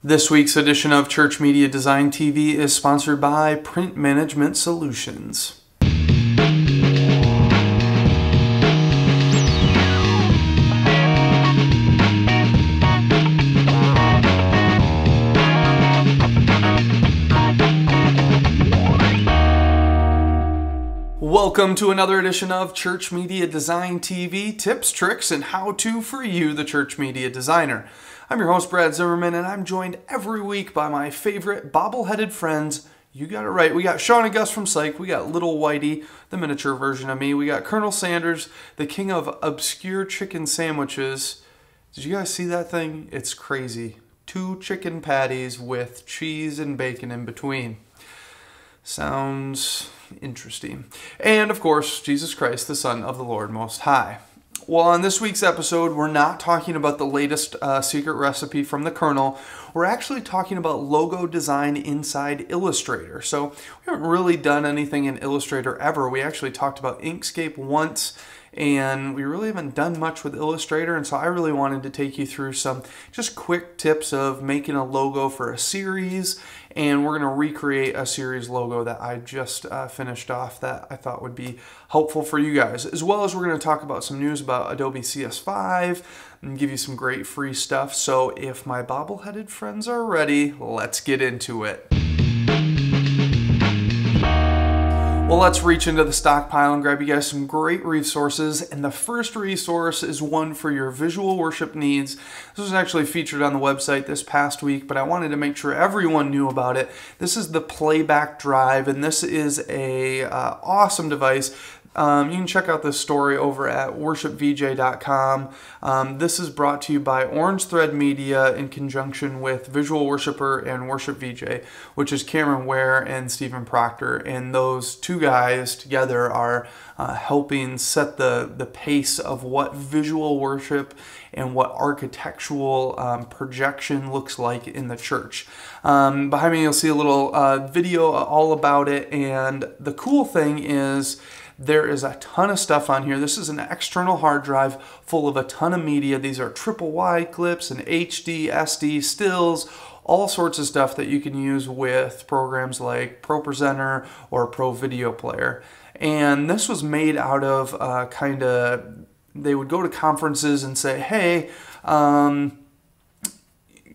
This week's edition of Church Media Design TV is sponsored by Print Management Solutions. Welcome to another edition of Church Media Design TV, tips, tricks, and how-to for you, the Church Media Designer. I'm your host, Brad Zimmerman, and I'm joined every week by my favorite bobble-headed friends. You got it right. We got Sean and Gus from Psych. We got Little Whitey, the miniature version of me. We got Colonel Sanders, the king of obscure chicken sandwiches. Did you guys see that thing? It's crazy. 2 chicken patties with cheese and bacon in between. Sounds interesting. And of course, Jesus Christ, the Son of the Lord Most High. Well, on this week's episode, we're not talking about the latest secret recipe from the Colonel. We're actually talking about logo design inside Illustrator. So we haven't really done anything in Illustrator ever. We actually talked about Inkscape once, and we really haven't done much with Illustrator, and so I really wanted to take you through some just quick tips of making a logo for a series, and we're going to recreate a series logo that I just finished off that I thought would be helpful for you guys, as well as we're going to talk about some news about Adobe CS5 and give you some great free stuff. So if my bobble-headed friends are ready, let's get into it. Well, let's reach into the stockpile and grab you guys some great resources. And the first resource is one for your visual worship needs. This was actually featured on the website this past week, but I wanted to make sure everyone knew about it. This is the Playback Drive, and this is a awesome device. You can check out this story over at worshipvj.com. This is brought to you by Orange Thread Media in conjunction with Visual Worshipper and Worship VJ, which is Cameron Ware and Stephen Proctor. And those two guys together are helping set the pace of what visual worship and what architectural projection looks like in the church. Behind me, you'll see a little video all about it. And the cool thing is, there is a ton of stuff on here. This is an external hard drive full of a ton of media. These are triple wide clips and HD, SD, stills, all sorts of stuff that you can use with programs like ProPresenter or Pro Video Player. And this was made out of they would go to conferences and say, hey,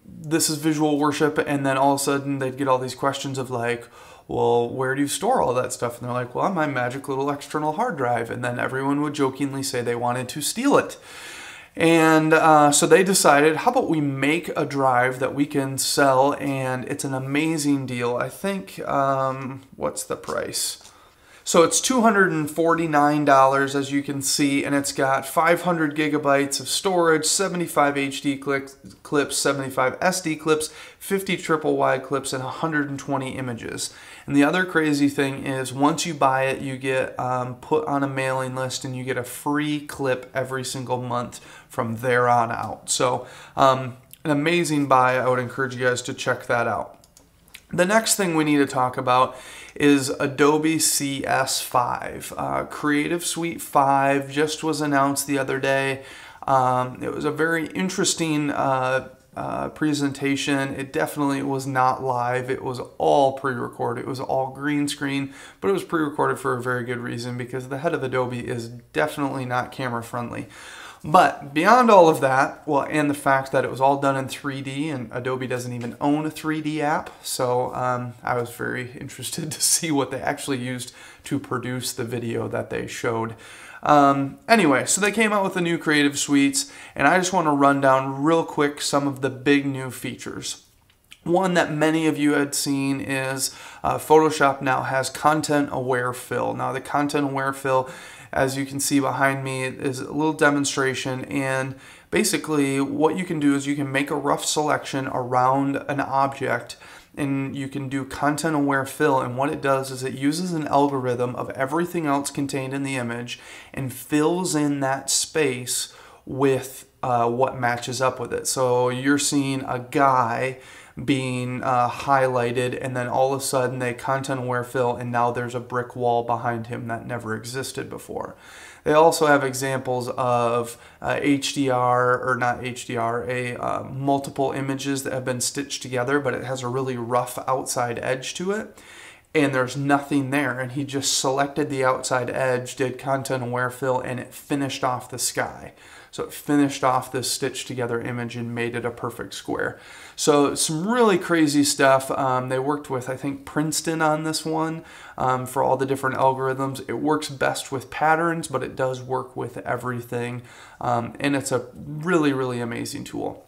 this is visual worship, and then all of a sudden they'd get all these questions of like, well, where do you store all that stuff? And they're like, well, on my magic little external hard drive. And then everyone would jokingly say they wanted to steal it. And so they decided, how about we make a drive that we can sell? And it's an amazing deal. I think, what's the price? So it's $249, as you can see, and it's got 500 gigabytes of storage, 75 HD clips, 75 SD clips, 50 triple wide clips, and 120 images. And the other crazy thing is, once you buy it, you get put on a mailing list, and you get a free clip every single month from there on out. So an amazing buy. I would encourage you guys to check that out. The next thing we need to talk about is Adobe CS5. Creative Suite 5 just was announced the other day. It was a very interesting presentation. It definitely was not live. It was all pre-recorded. It was all green screen, but it was pre-recorded for a very good reason, because the head of Adobe is definitely not camera friendly. But beyond all of that, well, and the fact that it was all done in 3D, and Adobe doesn't even own a 3D app, so I was very interested to see what they actually used to produce the video that they showed. Anyway, so they came out with the new Creative Suites, and I just want to run down real quick some of the big new features. One that many of you had seen is Photoshop now has content-aware fill. Now, the content-aware fill, as you can see behind me, is a little demonstration, and basically what you can do is you can make a rough selection around an object, and you can do content-aware fill, and what it does is it uses an algorithm of everything else contained in the image and fills in that space with what matches up with it. So you're seeing a guy being highlighted, and then all of a sudden they content aware fill, and now there's a brick wall behind him that never existed before. They also have examples of HDR, or not HDR, multiple images that have been stitched together, but it has a really rough outside edge to it. And there's nothing there, and he just selected the outside edge, did content aware fill, and it finished off the sky. So it finished off this stitched together image and made it a perfect square. So some really crazy stuff. They worked with, I think, Princeton on this one for all the different algorithms. It works best with patterns, but it does work with everything. And it's a really, really amazing tool.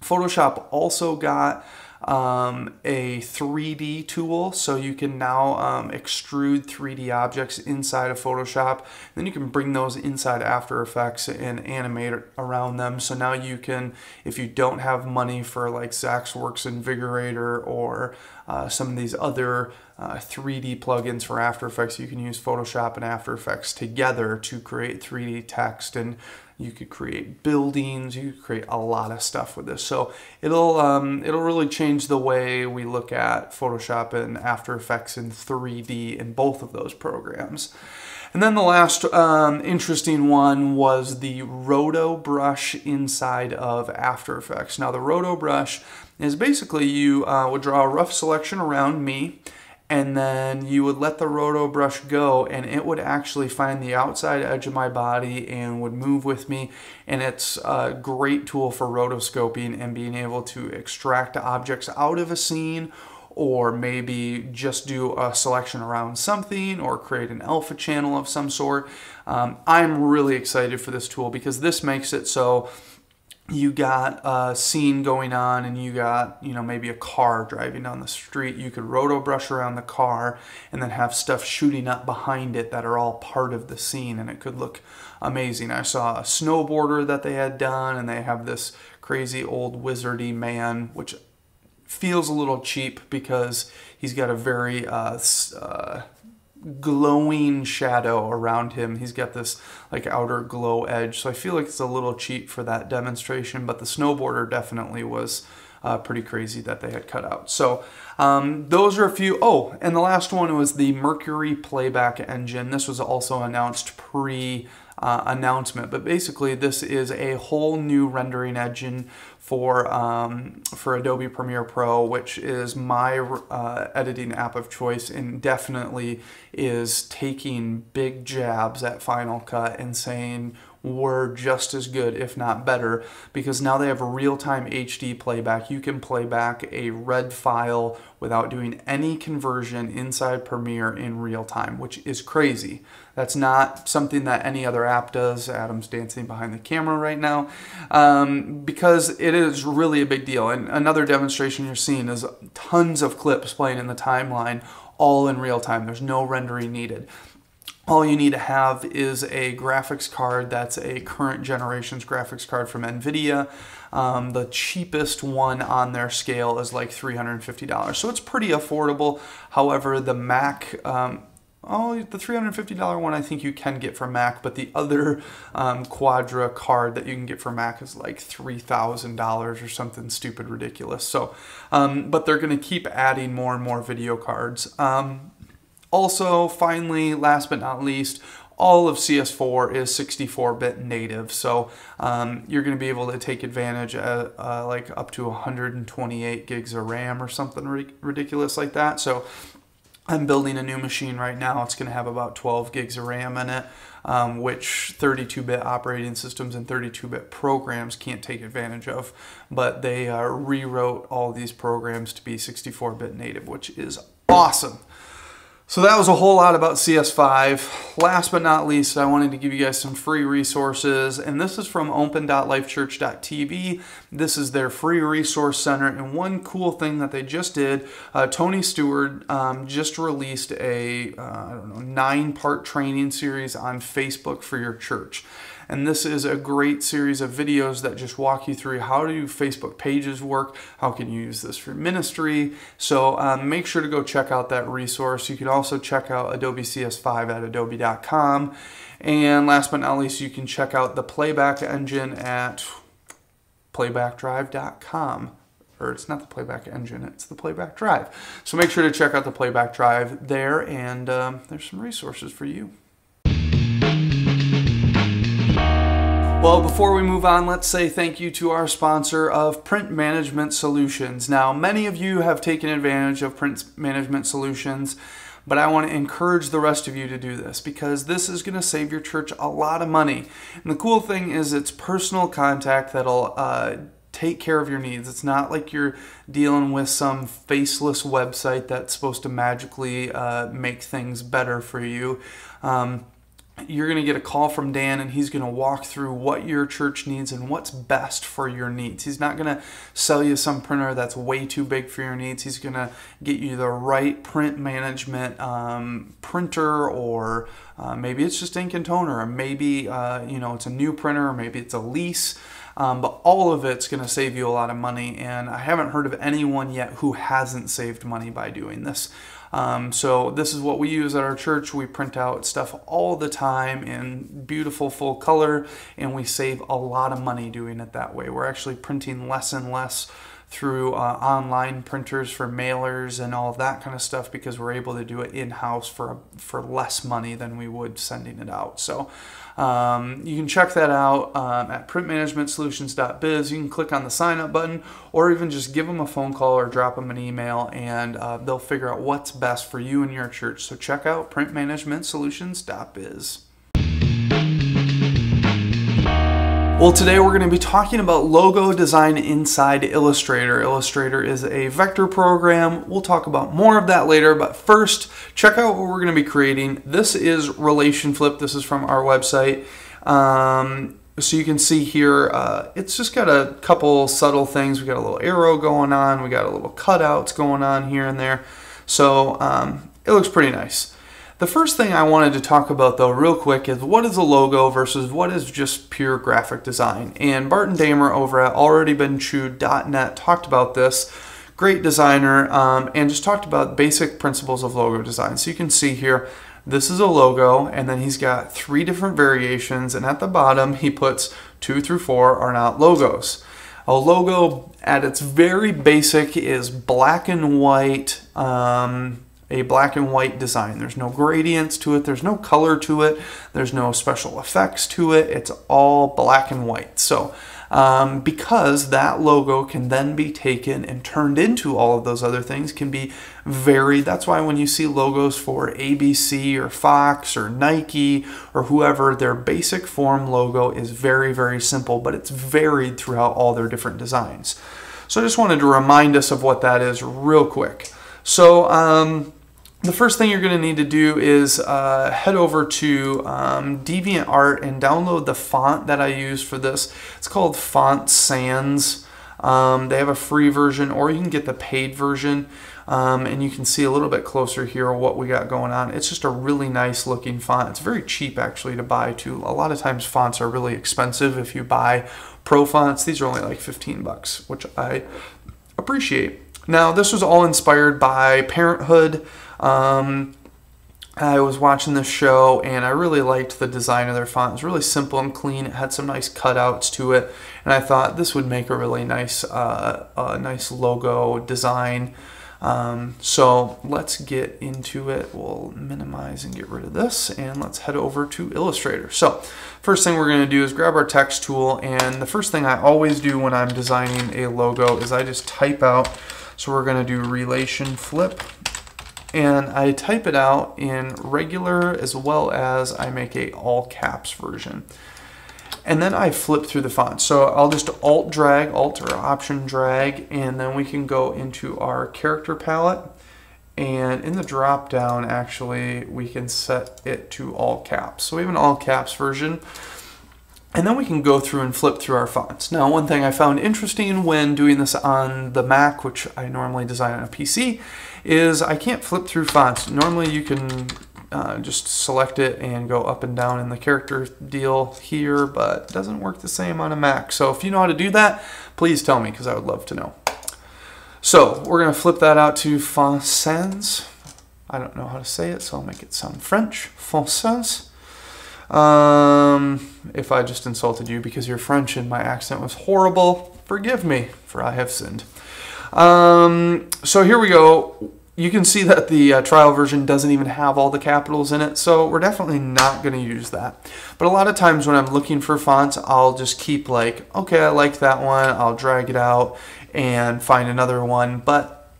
Photoshop also got a 3D tool, so you can now extrude 3D objects inside of Photoshop. Then you can bring those inside After Effects and animate around them. So now you can, if you don't have money for like Zaxworks Invigorator or some of these other 3D plugins for After Effects, you can use Photoshop and After Effects together to create 3D text, and you could create buildings, you could create a lot of stuff with this. So it'll really change the way we look at Photoshop and After Effects in 3D in both of those programs. And then the last interesting one was the Roto brush inside of After Effects. Now the Roto brush is basically you would draw a rough selection around me, and then you would let the roto brush go, and it would actually find the outside edge of my body and would move with me. And it's a great tool for rotoscoping and being able to extract objects out of a scene, or maybe just do a selection around something or create an alpha channel of some sort. I'm really excited for this tool because this makes it so you got a scene going on and you got, you know, maybe a car driving down the street. You could roto brush around the car and then have stuff shooting up behind it that are all part of the scene, and it could look amazing. I saw a snowboarder that they had done, and they have this crazy old wizardy man, which feels a little cheap because he's got a very glowing shadow around him. He's got this like outer glow edge, so I feel like it's a little cheap for that demonstration, but the snowboarder definitely was pretty crazy that they had cut out. So those are a few. Oh, and the last one was the Mercury playback engine. This was also announced announcement, but basically this is a whole new rendering engine for Adobe Premiere Pro, which is my editing app of choice, and definitely is taking big jabs at Final Cut and saying we're just as good, if not better, because now they have a real-time HD playback. You can play back a red file without doing any conversion inside Premiere in real time, which is crazy. That's not something that any other app does. Adam's dancing behind the camera right now, because it is really a big deal. And another demonstration you're seeing is tons of clips playing in the timeline, all in real time. There's no rendering needed. All you need to have is a graphics card that's a current generation's graphics card from NVIDIA. The cheapest one on their scale is like $350, so it's pretty affordable. However, the Mac, the $350 one I think you can get for Mac, but the other Quadra card that you can get for Mac is like $3,000 or something stupid ridiculous. So, but they're going to keep adding more and more video cards. Also, finally, last but not least, all of CS4 is 64-bit native, so you're going to be able to take advantage of like up to 128 gigs of RAM or something ridiculous like that. So I'm building a new machine right now. It's going to have about 12 gigs of RAM in it, which 32-bit operating systems and 32-bit programs can't take advantage of. But they rewrote all these programs to be 64-bit native, which is awesome. So that was a whole lot about CS5. Last but not least, I wanted to give you guys some free resources, and this is from open.lifechurch.tv. This is their free resource center, and one cool thing that they just did, Tony Stewart just released a 9-part training series on Facebook for your church. And this is a great series of videos that just walk you through how do Facebook pages work, how can you use this for ministry. So make sure to go check out that resource. You can also check out Adobe CS5 at adobe.com. And last but not least, you can check out the playback engine at playbackdrive.com. Or it's not the playback engine, it's the playback drive. So make sure to check out the playback drive there, and there's some resources for you. Well, before we move on, let's say thank you to our sponsor of Print Management Solutions. Now, many of you have taken advantage of Print Management Solutions, but I want to encourage the rest of you to do this because this is going to save your church a lot of money. And the cool thing is it's personal contact that'll take care of your needs. It's not like you're dealing with some faceless website that's supposed to magically make things better for you. You're going to get a call from Dan and he's going to walk through what your church needs and what's best for your needs. He's not going to sell you some printer that's way too big for your needs. He's going to get you the right print management printer, or maybe it's just ink and toner, or maybe it's a new printer, or maybe it's a lease. But all of it's going to save you a lot of money, and I haven't heard of anyone yet who hasn't saved money by doing this. So this is what we use at our church. We print out stuff all the time in beautiful full color, and we save a lot of money doing it that way. We're actually printing less and less through online printers for mailers and all of that kind of stuff because we're able to do it in-house for less money than we would sending it out. So you can check that out at printmanagementsolutions.biz. You can click on the sign up button, or even just give them a phone call or drop them an email, and they'll figure out what's best for you and your church. So check out printmanagementsolutions.biz. Well, today we're going to be talking about logo design inside Illustrator. Illustrator is a vector program. We'll talk about more of that later, but first, check out what we're going to be creating. This is Relation Flip. This is from our website. So you can see here, it's just got a couple subtle things. We got a little arrow going on. We got a little cutouts going on here and there. So it looks pretty nice. The first thing I wanted to talk about, though, real quick is what is a logo versus what is just pure graphic design. And Barton Damer over at alreadybeenchewed.net talked about this. Great designer, and just talked about basic principles of logo design. So you can see here, this is a logo, and then he's got 3 different variations, and at the bottom he puts 2 through 4 are not logos. A logo at its very basic is black and white, a black and white design. There's no gradients to it. There's no color to it. There's no special effects to it. It's all black and white. So because that logo can then be taken and turned into all of those other things, can be varied. That's why when you see logos for ABC or Fox or Nike or whoever, their basic form logo is very, very simple, but it's varied throughout all their different designs. So I just wanted to remind us of what that is real quick. So the first thing you're going to need to do is head over to DeviantArt and download the font that I use for this. It's called Font Sans. They have a free version, or you can get the paid version, and you can see a little bit closer here what we got going on. It's just a really nice looking font. It's very cheap actually to buy too. A lot of times fonts are really expensive if you buy pro fonts. These are only like 15 bucks, which I appreciate. Now this was all inspired by Parenthood. I was watching this show and I really liked the design of their font. It was really simple and clean. It had some nice cutouts to it, and I thought this would make a really nice, nice logo design. So let's get into it. We'll minimize and get rid of this, and let's head over to Illustrator. So first thing we're going to do is grab our text tool, and the first thing I always do when I'm designing a logo is I just type out. So we're going to do Relation Flip. And I type it out in regular as well as I make a all caps version. And then I flip through the font. So I'll just Alt or Option drag, and then we can go into our character palette. And in the drop down, actually, we can set it to all caps. So we have an all caps version. And then we can go through and flip through our fonts. Now, one thing I found interesting when doing this on the Mac, which I normally design on a PC, is I can't flip through fonts. Normally you can just select it and go up and down in the character deal here, but it doesn't work the same on a Mac. So if you know how to do that, please tell me, because I would love to know. So we're going to flip that out to Font Sans. I don't know how to say it, so I'll make it sound French. Font Sans. If I just insulted you because you're French and my accent was horrible, forgive me, for I have sinned. So here we go. you can see that the trial version doesn't even have all the capitals in it, so we're definitely not going to use that. But a lot of times when I'm looking for fonts, I'll just keep like, okay, I like that one, I'll drag it out and find another one, but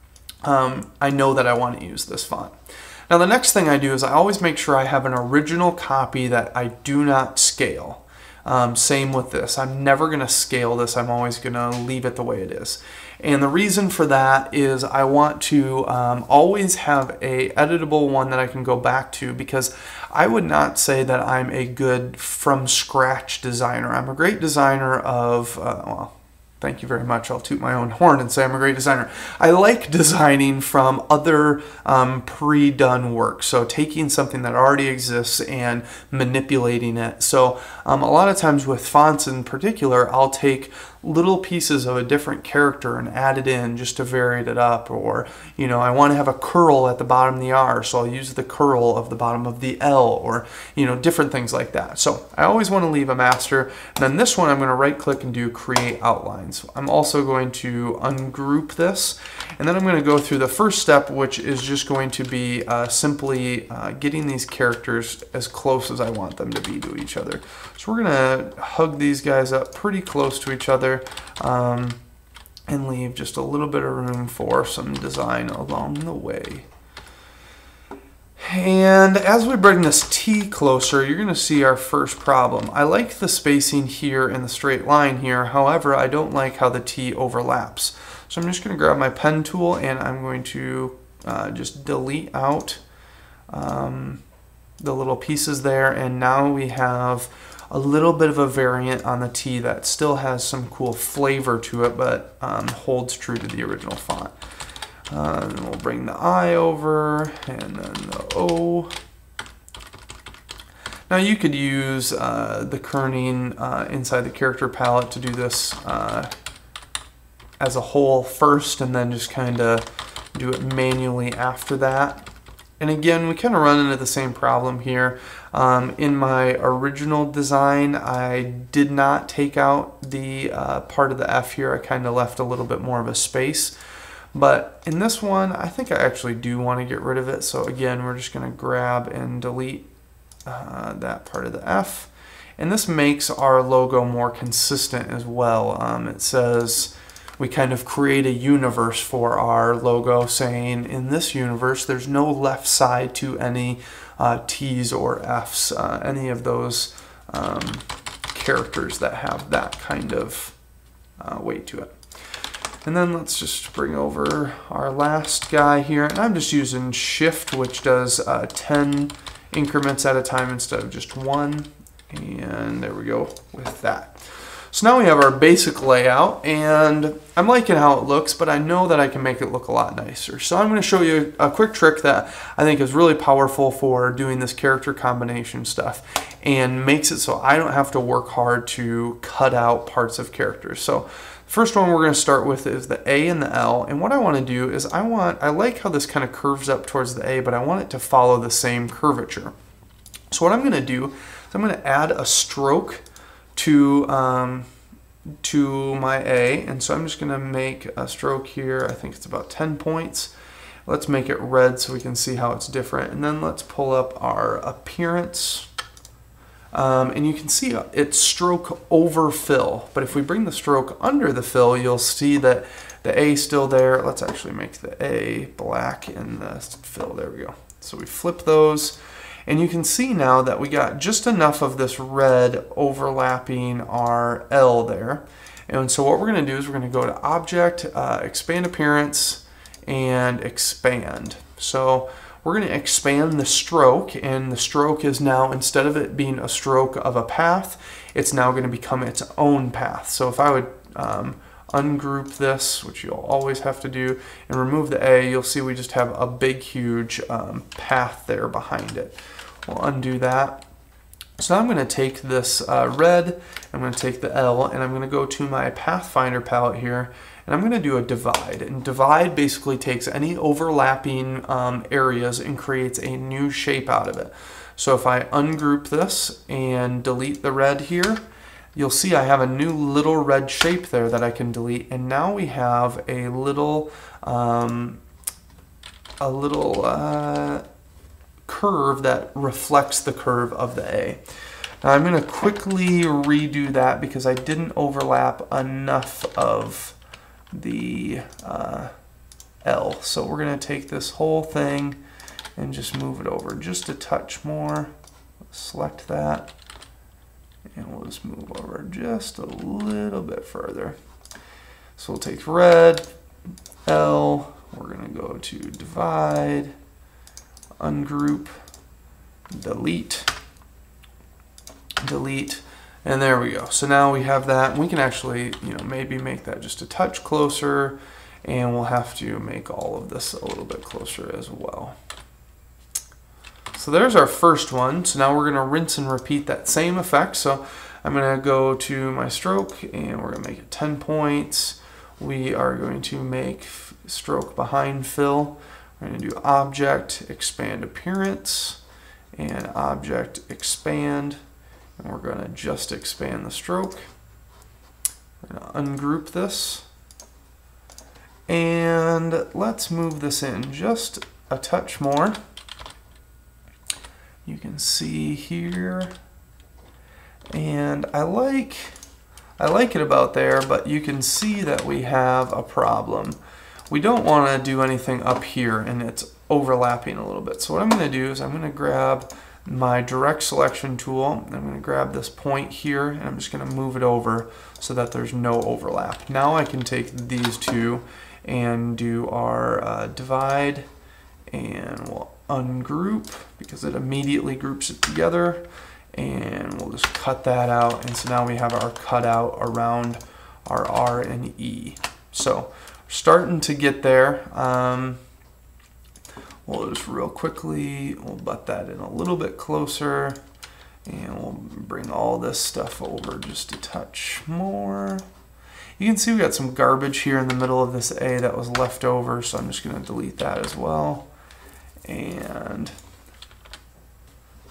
I know that I want to use this font. Now the next thing I do is I always make sure I have an original copy that I do not scale. Same with this. I'm never going to scale this. I'm always going to leave it the way it is. And the reason for that is I want to always have a editable one that I can go back to, because I would not say that I'm a good from scratch designer. I'm a great designer of, well, thank you very much. I'll toot my own horn and say I'm a great designer. I like designing from other pre-done work. So taking something that already exists and manipulating it. So a lot of times with fonts in particular, I'll take little pieces of a different character and add it in just to vary it up. Or, you know, I want to have a curl at the bottom of the R, so I'll use the curl of the bottom of the L, or, you know, different things like that. So I always want to leave a master. And then this one, I'm going to right click and do create outlines. I'm also going to ungroup this, and then I'm going to go through the first step, which is just going to be simply getting these characters as close as I want them to be to each other. So we're going to hug these guys up pretty close to each other and leave just a little bit of room for some design along the way. And as we bring this T closer, you're going to see our first problem. I like the spacing here in the straight line here. However, I don't like how the T overlaps. So I'm just going to grab my pen tool and I'm going to just delete out the little pieces there. And now we have a little bit of a variant on the T that still has some cool flavor to it, but holds true to the original font. And we'll bring the I over, and then the O. Now you could use the kerning inside the character palette to do this as a whole first, and then just kind of do it manually after that. And again, we kind of run into the same problem here. In my original design, I did not take out the part of the F here. I kind of left a little bit more of a space. But in this one, I think I actually do want to get rid of it. So again, we're just going to grab and delete that part of the F. And this makes our logo more consistent as well. It says we kind of create a universe for our logo, saying in this universe there's no left side to any T's or F's, any of those characters that have that kind of weight to it. And then let's just bring over our last guy here, and I'm just using Shift, which does 10 increments at a time instead of just one. And there we go with that. So now we have our basic layout, and I'm liking how it looks, but I know that I can make it look a lot nicer. So I'm going to show you a quick trick that I think is really powerful for doing this character combination stuff, and makes it so I don't have to work hard to cut out parts of characters. So first one we're going to start with is the A and the L, and what I want to do is I like how this kind of curves up towards the A, but I want it to follow the same curvature. So what I'm going to do is I'm going to add a stroke to my A, and so I'm just going to make a stroke here. I think it's about 10 points. Let's make it red so we can see how it's different, and then let's pull up our appearance. And you can see it's stroke over fill, but if we bring the stroke under the fill, you'll see that the A is still there. Let's actually make the A black and the fill. There we go. So we flip those, and you can see now that we got just enough of this red overlapping our L there. And so what we're going to do is we're going to go to Object, Expand Appearance, and Expand. So we're going to expand the stroke, and the stroke is now, instead of it being a stroke of a path, it's now going to become its own path. So if I would ungroup this, which you'll always have to do, and remove the A, you'll see we just have a big, huge path there behind it. We'll undo that. So now I'm going to take this red, I'm going to take the L, and I'm going to go to my Pathfinder palette here, and I'm going to do a divide. And divide basically takes any overlapping areas and creates a new shape out of it. So if I ungroup this and delete the red here, you'll see I have a new little red shape there that I can delete, and now we have a little a little curve that reflects the curve of the A. Now I'm going to quickly redo that because I didn't overlap enough of the L. So we're going to take this whole thing and just move it over just a touch more. Select that, and we'll just move over just a little bit further. So we'll take red, L, we're going to go to divide, ungroup, delete, delete, and there we go. So now we have that, and we can actually, maybe make that just a touch closer, and we'll have to make all of this a little bit closer as well. So there's our first one. So now we're going to rinse and repeat that same effect. So I'm going to go to my stroke, and we're going to make it 10 points. We are going to make stroke behind fill. We're going to do object, expand appearance, and object, expand. And we're going to just expand the stroke. We're going to ungroup this. And let's move this in just a touch more. You can see here, and I like it about there, but you can see that we have a problem. We don't want to do anything up here, and it's overlapping a little bit. So what I'm going to do is I'm going to grab my direct selection tool. I'm going to grab this point here, and I'm just going to move it over so that there's no overlap. Now I can take these two and do our divide, and we'll ungroup because it immediately groups it together, and we'll just cut that out, and so now we have our cutout around our R and E. So we're starting to get there. We'll just real quickly, we'll butt that in a little bit closer, and we'll bring all this stuff over just a touch more. You can see we got some garbage here in the middle of this A that was left over, so I'm just going to delete that as well. And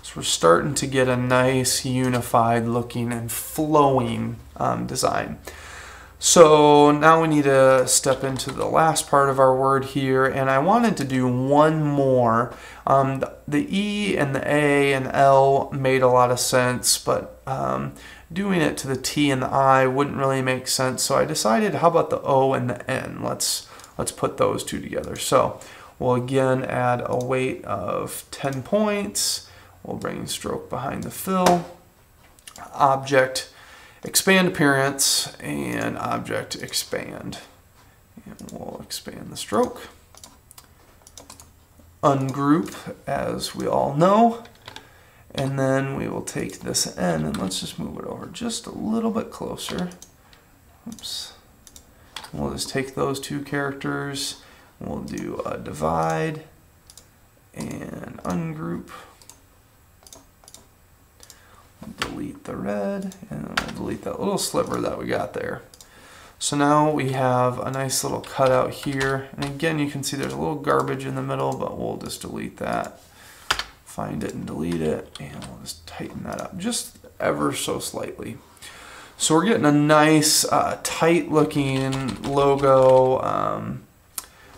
so we're starting to get a nice unified looking and flowing design. So now we need to step into the last part of our word here, and I wanted to do one more. The E and the A and L made a lot of sense, but doing it to the T and the I wouldn't really make sense, so I decided, how about the O and the N? Let's put those two together. So we'll again add a weight of 10 points. We'll bring stroke behind the fill, object, expand appearance, and object expand. And we'll expand the stroke. Ungroup, as we all know. And then we will take this N, and let's just move it over just a little bit closer. Oops. We'll just take those two characters. We'll do a divide and ungroup. Delete the red, and then we'll delete that little sliver that we got there. So now we have a nice little cutout here, and again you can see there's a little garbage in the middle, but we'll just delete that. Find it and delete it, and we'll just tighten that up just ever so slightly. So we're getting a nice tight looking logo.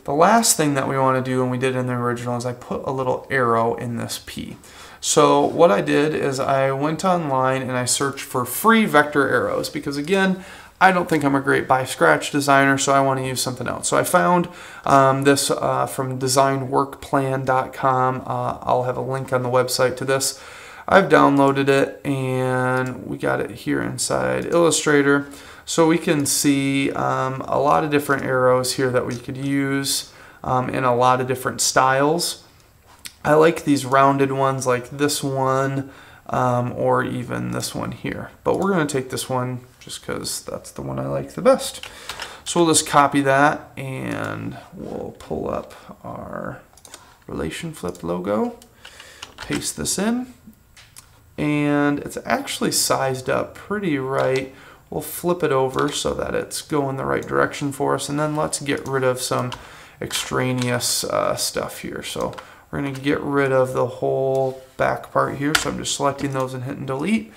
The last thing that we want to do, and we did in the original, is I put a little arrow in this P. So what I did is I went online and I searched for free vector arrows, because again, I don't think I'm a great by scratch designer, so I want to use something else. So I found this from designworkplan.com. I'll have a link on the website to this. I've downloaded it, and we got it here inside Illustrator. So we can see a lot of different arrows here that we could use in a lot of different styles. I like these rounded ones like this one, or even this one here. But we're going to take this one just because that's the one I like the best. So we'll just copy that, and we'll pull up our relation flip logo, paste this in, and it's actually sized up pretty right. We'll flip it over so that it's going the right direction for us, and then let's get rid of some extraneous stuff here. So we're going to get rid of the whole back part here, so I'm just selecting those and hitting delete.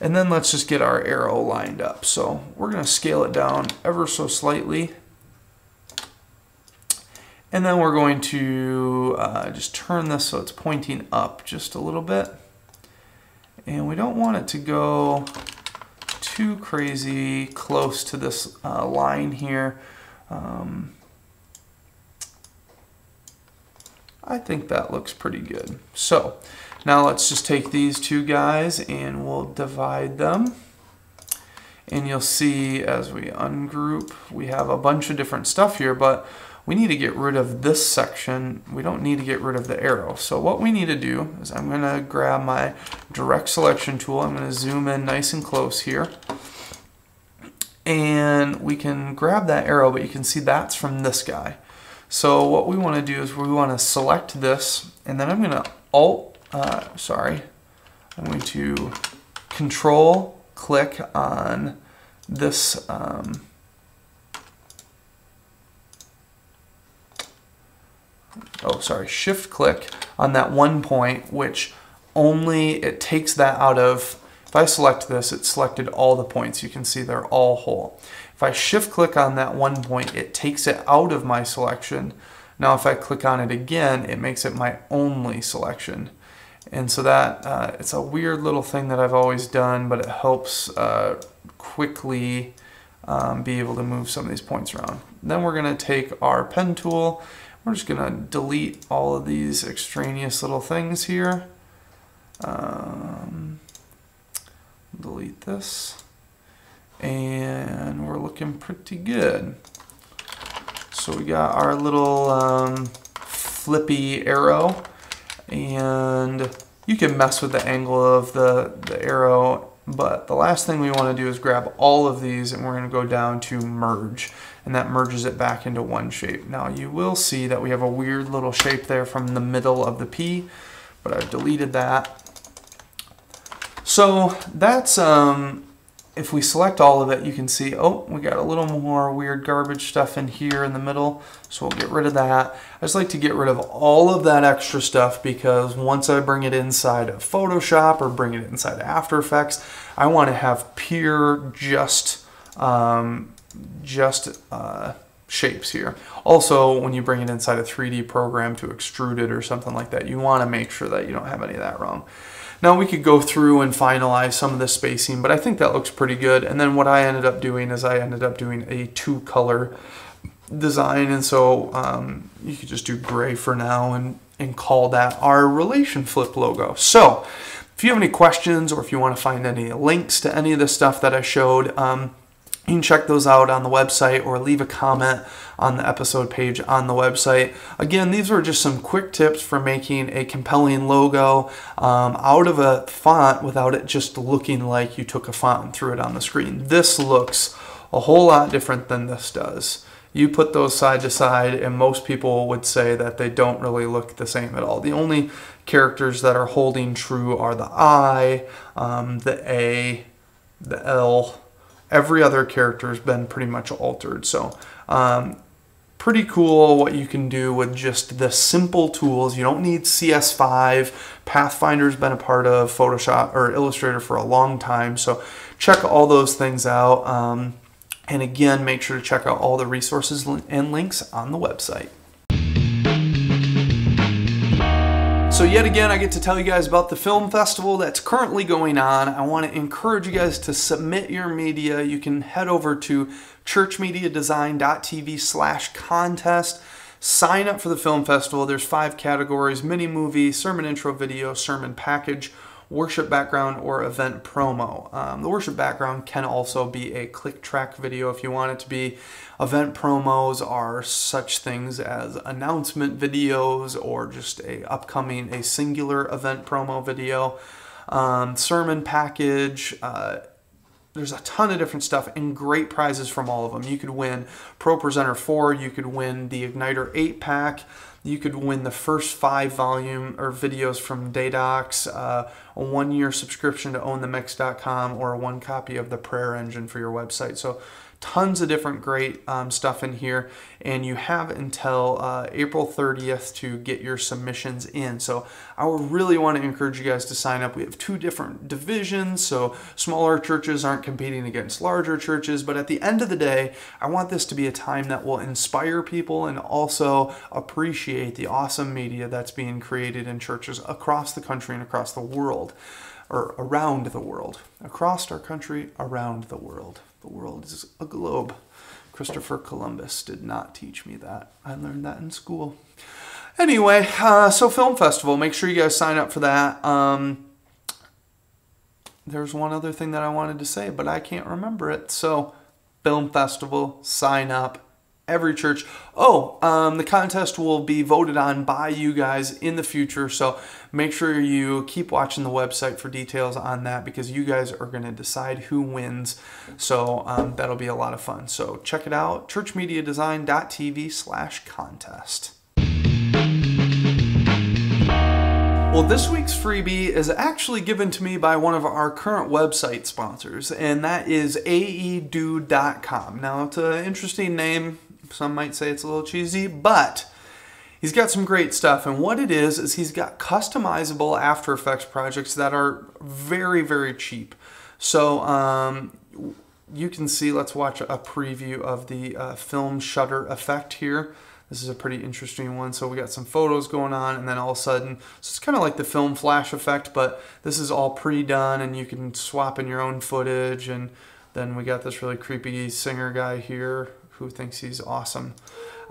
And then let's just get our arrow lined up. So we're going to scale it down ever so slightly. And then we're going to just turn this so it's pointing up just a little bit. And we don't want it to go too crazy close to this line here. I think that looks pretty good. So now let's just take these two guys and we'll divide them. And you'll see as we ungroup, we have a bunch of different stuff here, but we need to get rid of this section. We don't need to get rid of the arrow. So what we need to do is I'm gonna grab my direct selection tool. I'm gonna zoom in nice and close here. And we can grab that arrow, but you can see that's from this guy. So what we wanna do is we wanna select this, and then I'm gonna I'm going to Control click on this shift click on that one point, which only it takes that out of, if I select this, it selected all the points. You can see they're all whole. If I shift click on that one point, it takes it out of my selection. Now if I click on it again, it makes it my only selection. And so that, it's a weird little thing that I've always done, but it helps quickly be able to move some of these points around. Then we're going to take our pen tool. We're just going to delete all of these extraneous little things here. Delete this. And we're looking pretty good. So we got our little flippy arrow. And you can mess with the angle of the arrow, but the last thing we want to do is grab all of these and we're going to go down to merge, and that merges it back into one shape. Now you will see that we have a weird little shape there from the middle of the P, but I've deleted that. So that's, if we select all of it, you can see, oh, we got a little more weird garbage stuff in here in the middle, so we'll get rid of that. I just like to get rid of all of that extra stuff because once I bring it inside of Photoshop or bring it inside of After Effects, I want to have pure just shapes here. Also, when you bring it inside a 3D program to extrude it or something like that, you want to make sure that you don't have any of that wrong. Now we could go through and finalize some of the spacing, but I think that looks pretty good. And then what I ended up doing is I ended up doing a 2-color design, and so you could just do gray for now and call that our relation flip logo. So if you have any questions or if you want to find any links to any of the stuff that I showed, you can check those out on the website or leave a comment on the episode page on the website. Again, these were just some quick tips for making a compelling logo out of a font without it just looking like you took a font and threw it on the screen. This looks a whole lot different than this does. You put those side to side and most people would say that they don't really look the same at all. The only characters that are holding true are the I, the A, the L. Every other character has been pretty much altered. So pretty cool what you can do with just the simple tools. You don't need CS5. Pathfinder's been a part of Photoshop or Illustrator for a long time. So check all those things out. And again, make sure to check out all the resources and links on the website. So yet again, I get to tell you guys about the film festival that's currently going on. I want to encourage you guys to submit your media. You can head over to ChurchMediaDesign.tv/contest. Sign up for the film festival. There's 5 categories: mini movie, sermon intro video, sermon package, worship background, or event promo. The worship background can also be a click track video if you want it to be. Event promos are such things as announcement videos or just a singular event promo video. Sermon package, there's a ton of different stuff and great prizes from all of them. You could win Pro Presenter 4, you could win the Igniter 8-pack, you could win the first 5 volume or videos from Daydocs, a 1-year subscription to ownthemix.com, or 1 copy of the Prayer Engine for your website. So Tons of different great stuff in here, and you have until April 30th to get your submissions in. So I would really want to encourage you guys to sign up. We have 2 different divisions, so smaller churches aren't competing against larger churches, but at the end of the day, I want this to be a time that will inspire people and also appreciate the awesome media that's being created in churches across the country and across the world, or around the world. Across our country, around the world. The world is a globe. Christopher Columbus did not teach me that. I learned that in school. Anyway, so film festival, make sure you guys sign up for that. There's one other thing that I wanted to say, but I can't remember it. So film festival, sign up. Every church. The contest will be voted on by you guys in the future, so make sure you keep watching the website for details on that, because you guys are going to decide who wins. So that'll be a lot of fun. So check it out, ChurchMediaDesign.tv/contest. Well, this week's freebie is actually given to me by one of our current website sponsors, and that is aedo.com. Now, it's an interesting name. Some might say it's a little cheesy, but he's got some great stuff. And what it is he's got customizable After Effects projects that are very, very cheap. So you can see, let's watch a preview of the film shutter effect here. This is a pretty interesting one. So we got some photos going on, and then all of a sudden, so it's kind of like the film flash effect, but this is all pre-done, and you can swap in your own footage. And then we got this really creepy singer guy here who thinks he's awesome.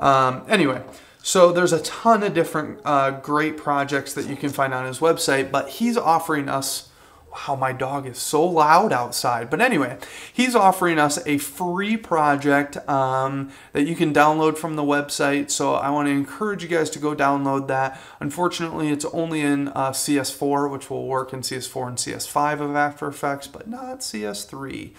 Anyway, so there's a ton of different great projects that you can find on his website, but he's offering us, wow, my dog is so loud outside. But anyway, he's offering us a free project that you can download from the website. So I want to encourage you guys to go download that. Unfortunately, it's only in CS4, which will work in CS4 and CS5 of After Effects, but not CS3.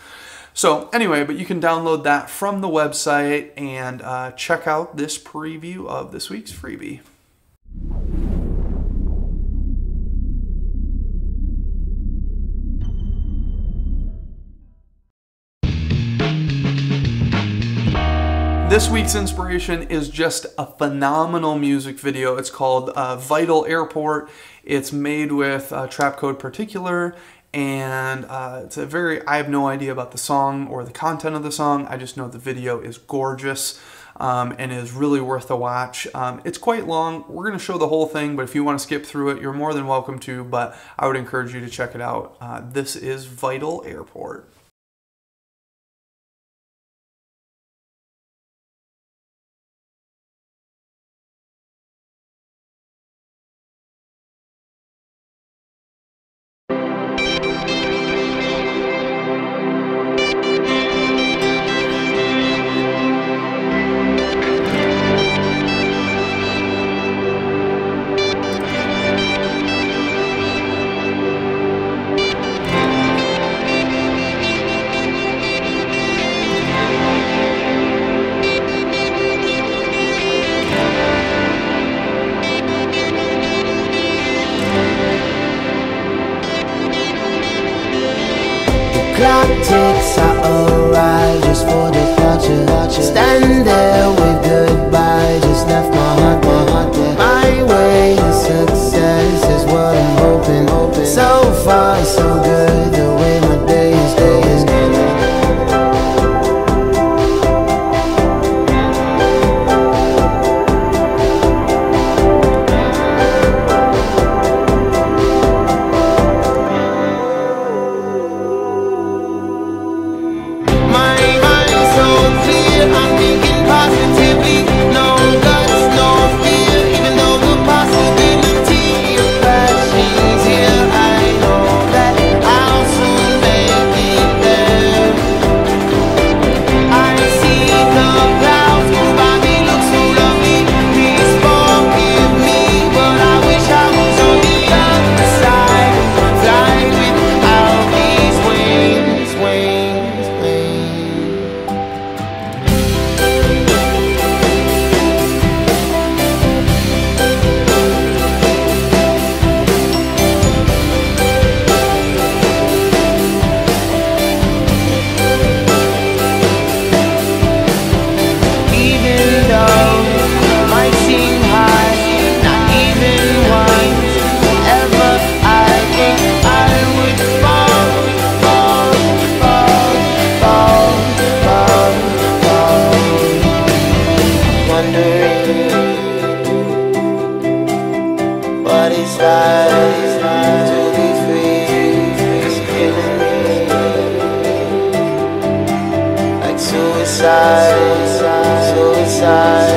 So anyway, but you can download that from the website and check out this preview of this week's freebie. This week's inspiration is just a phenomenal music video. It's called Vital Airport. It's made with Trap Code Particular, and it's a I have no idea about the song or the content of the song. I just know the video is gorgeous and is really worth a watch. It's quite long. We're going to show the whole thing, but if you want to skip through it, you're more than welcome to, but I would encourage you to check it out. This is Vital Airport. Clock ticks, I arrive just for departure. Stand there, wave goodbye, just left my heart there. My way to success is what I'm hoping. So far, so good, the way my day is going. it's like to be free. It's killing me like suicide, suicide.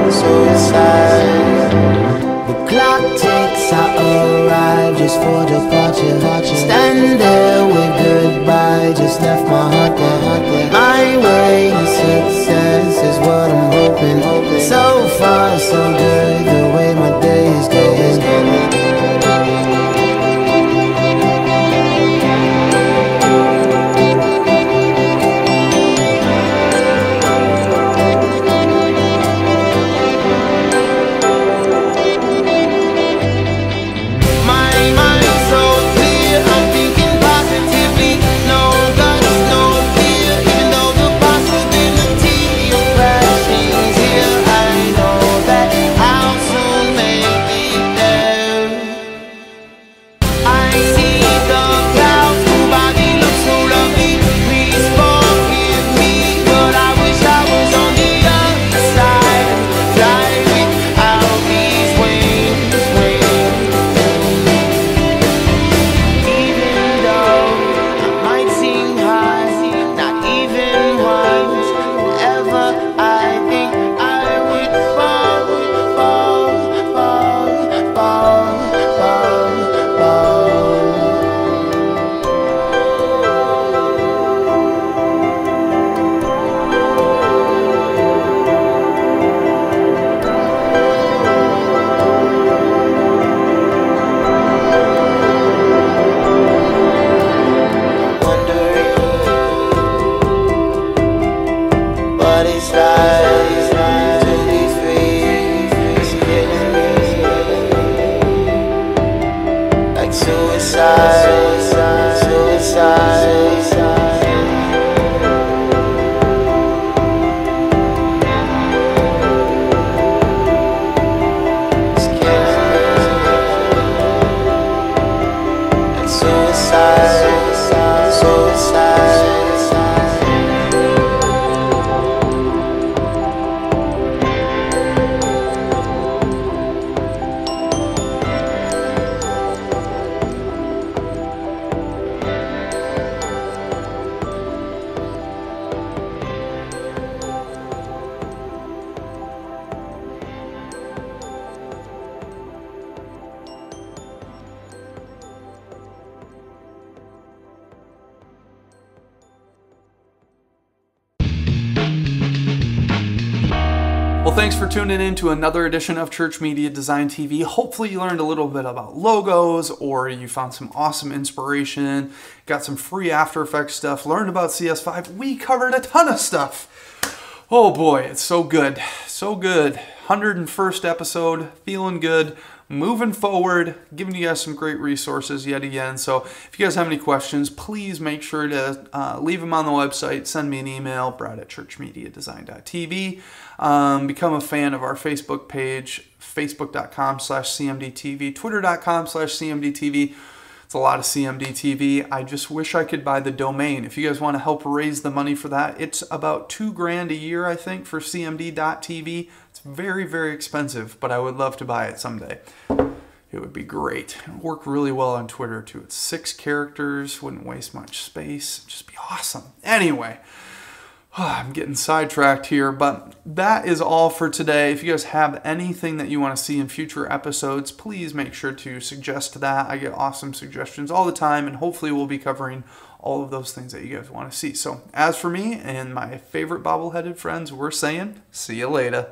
Suicide. The clock ticks, I arrive just for departure. Stand there with goodbye, just left my heart there. My way to success is what I'm hoping. So far, so good, the way my day is going. Well, thanks for tuning in to another edition of Church Media Design TV. Hopefully you learned a little bit about logos, or you found some awesome inspiration, got some free After Effects stuff, learned about CS5. We covered a ton of stuff. Oh boy, it's so good. So good. 101st episode, feeling good, moving forward, giving you guys some great resources yet again. So if you guys have any questions, please make sure to leave them on the website. Send me an email, brad@ChurchMediaDesign.tv. Become a fan of our Facebook page, facebook.com/CMDTV, twitter.com/CMDTV. It's a lot of CMDTV. I just wish I could buy the domain. If you guys want to help raise the money for that, it's about $2,000 a year, I think, for CMD.tv. It's very, very expensive, but I would love to buy it someday. It would be great. It would work really well on Twitter, too. It's 6 characters, wouldn't waste much space. It'd just be awesome. Anyway, I'm getting sidetracked here, but that is all for today. If you guys have anything that you want to see in future episodes, please make sure to suggest that. I get awesome suggestions all the time, and hopefully we'll be covering all of those things that you guys want to see. So as for me and my favorite bobbleheaded friends, we're saying, see you later.